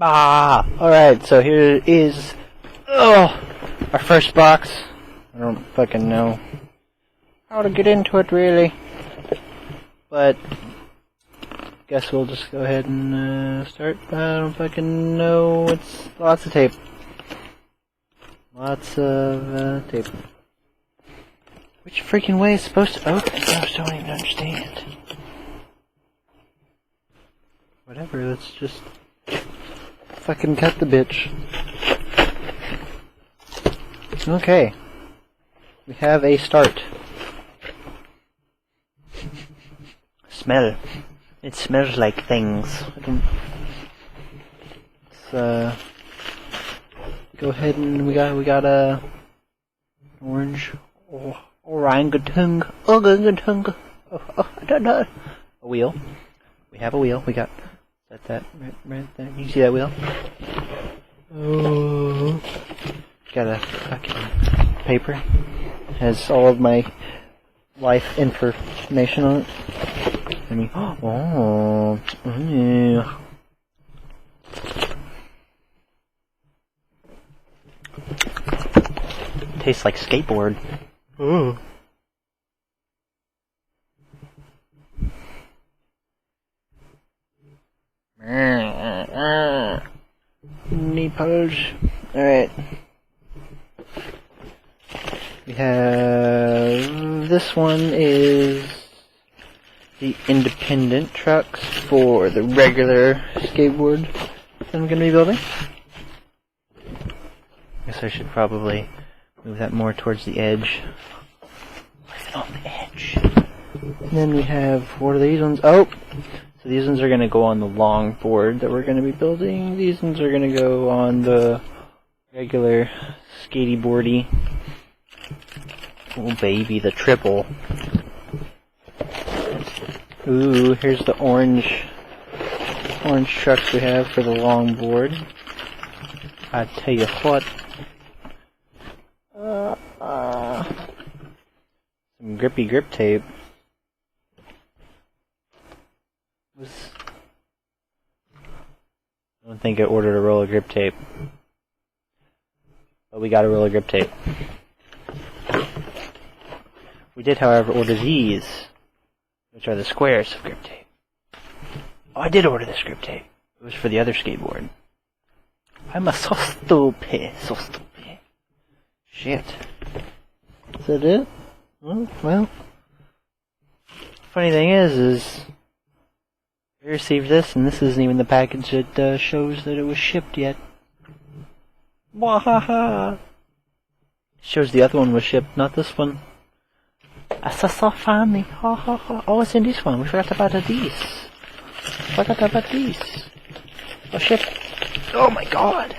Alright, so here is our first box. I don't fucking know how to get into it really, but guess we'll just go ahead and start. I don't fucking know. It's lots of tape. Lots of tape. Which freaking way is supposed to open? I just don't even understand. Whatever, let's just fucking cut the bitch. Okay. We have a start. Smell. It smells like things. Let's go ahead and we got a orange orangutan. Orangutan. I don't know. A wheel. We have a wheel. We got that right there. You see that wheel? Oh. Got a fucking paper. Has all of my life information on it. I mean, oh, yeah. Tastes like skateboard. Ooh. Knee polish. Alright. We have this one is the independent trucks for the regular skateboard that I'm going to be building. Guess I should probably move that more towards the edge. Leave it on the edge. And then we have, what are these ones? Oh! So these ones are going to go on the long board that we're going to be building. These ones are going to go on the regular skatey boardy. Oh baby, the triple. Ooh, here's the orange trucks we have for the long board. I tell you what. Some grippy grip tape. I don't think I ordered a roll of grip tape. But we got a roll of grip tape. We did, however, order these, which are the squares of grip tape. Oh, I did order this grip tape. It was for the other skateboard. I'm so stupid. So stupid. Shit. Is that it? Oh, well. Funny thing is I received this, and this isn't even the package that shows that it was shipped yet. Wahaha! Shows the other one was shipped, not this one. That's so funny. Ha ha ha. Oh, it's in this one. We forgot about these. Forgot about these. Oh shit. Oh my god.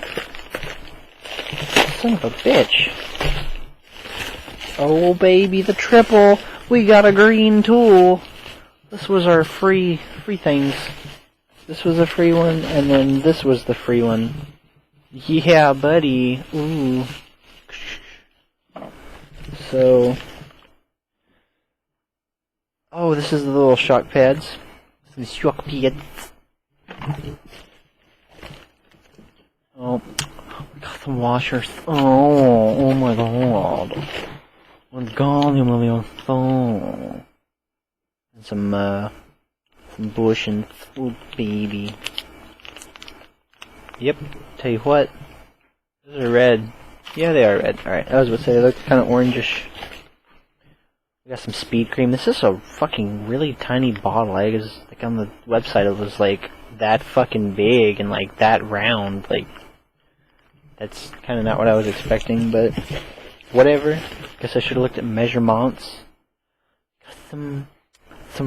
Son of a bitch. Oh baby, the triple. We got a green tool. This was our free things. This was a free one, and then this was the free one. Yeah, buddy. Ooh. So. Oh, this is the little shock pads. The shock pads. Oh, we got some washers. Oh my god. Oh god, you million. Oh. And some bush and fruit, baby. Yep. Tell you what. Those are red. Yeah, they are red. Alright, I was about to say they look kind of orangish. We got some speed cream. This is a fucking really tiny bottle. I guess, like on the website it was like that fucking big and like that round. Like that's kind of not what I was expecting, but whatever. Guess I should have looked at measurements. Got some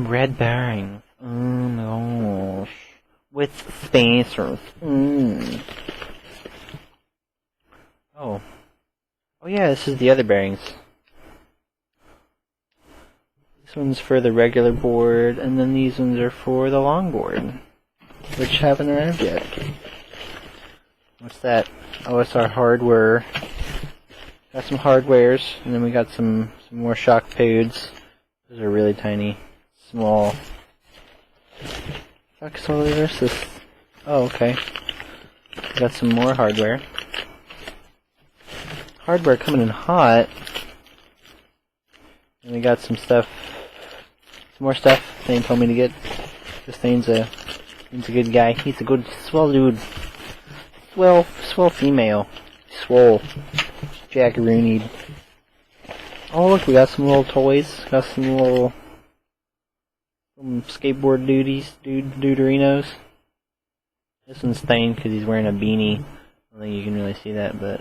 red bearings. Oh my gosh, with spacers. Oh yeah, this is the other bearings. This one's for the regular board, and then these ones are for the long board, which haven't arrived yet. What's that? Oh, it's our hardware. Got some hardwares, and then we got some more shock pads. Those are really tiny, small. Fuck, so this. Oh, okay. got some more hardware. Hardware coming in hot. And we got some stuff, some more stuff Thane told me to get. This Thane's a good guy. He's a good, swell dude. Swell female. Swole. Jackaroonied. Oh look, we got some little toys. Got some little skateboard duderinos. This one's Thane because he's wearing a beanie. I don't think you can really see that, but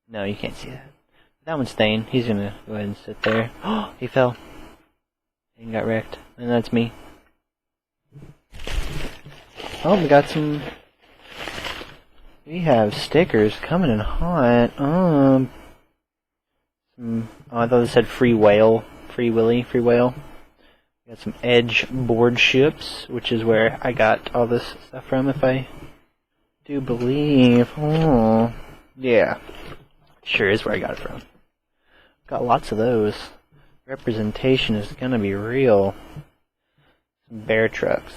no, you can't see that. That one's Thane. He's gonna go ahead and sit there. Oh, he fell. And got wrecked. And that's me. Oh, we got some. We have stickers coming in hot. Oh, I thought it said Free Whale. Free Willy. Free Whale. We got some Edge board ships, which is where I got all this stuff from, if I do believe. Oh, yeah. Sure is where I got it from. Got lots of those. Representation is gonna be real. Some bear trucks.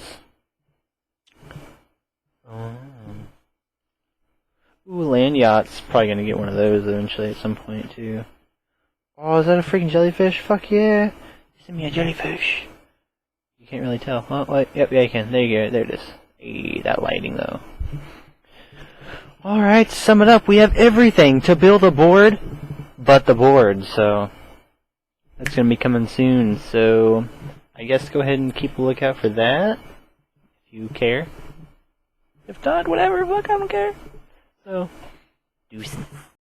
Ooh, land yachts. Probably gonna get one of those eventually at some point too. Oh, is that a freaking jellyfish? Fuck yeah! Send me a jellyfish. You can't really tell. Oh, wait. Yep, yeah, you can. There you go. There it is. Hey, that lighting though. Alright, to sum it up, we have everything to build a board, but the board, so that's gonna be coming soon, so I guess go ahead and keep a lookout for that, if you care. If not, whatever, fuck, I don't care. So, deuces.